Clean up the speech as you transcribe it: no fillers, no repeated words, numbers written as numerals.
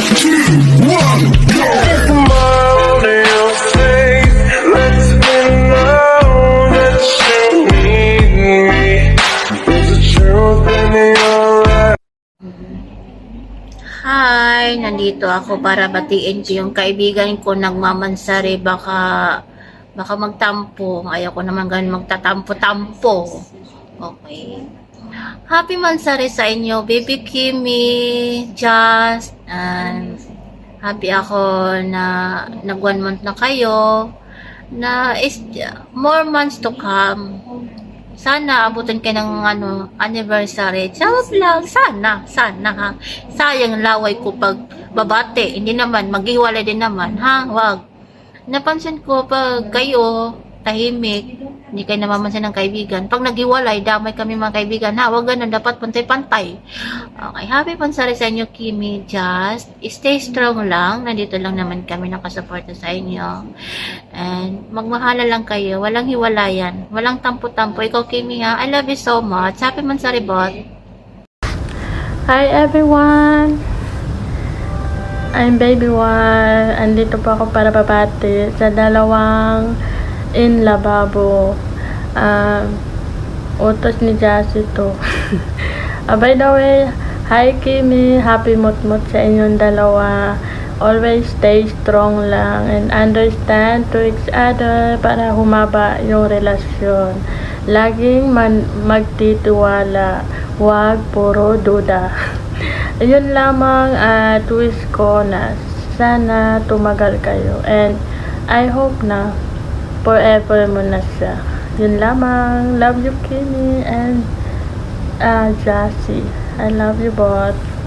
Smile on your face lets me know that you need me. There's a truth in your eyes. Hi! Nandito ako para batiin ko yung kaibigan ko nagmamansari. Baka magtampo. Ayaw ko naman ganun magtatampo-tampo. Okay. Happy mansari sa inyo, baby Kimi, Just, and happy ako na nag 1 month na kayo, na is more months to come. Sana abutin kayo ng anniversary. Charot lang, sana ha. Sayang laway ko pag babate, hindi naman maghiwalay din naman, ha? Wag. Napansin ko pag kayo tahimik, hindi kayo namamansin ng kaibigan. Pag naghiwalay, damay kami mga kaibigan. Ha, wag ganun, dapat pantay-pantay. Okay, happy pansari sa inyo, Kimi, Just. Stay strong lang. Nandito lang naman kami nakasuporta sa inyo. And magmahala lang kayo. Walang hiwalayan. Walang tampo-tampo. Ikaw, Kimi, ha? I love you so much. Happy mansari, bot. Hi everyone! I'm Baby One. Andito po ako para babati sa dalawang in lababo. Utos ni Jassy to. By the way, hi Kimi, happy mutmut sa inyong dalawa. Always stay strong lang and understand to each other para humaba yung relasyon. Laging magtitiwala, wag puro duda. Yun lamang twist ko na sana tumagal kayo and I hope na forever mo na siya. Yun lamang. Love you, Kimi and Jassy. I love you both.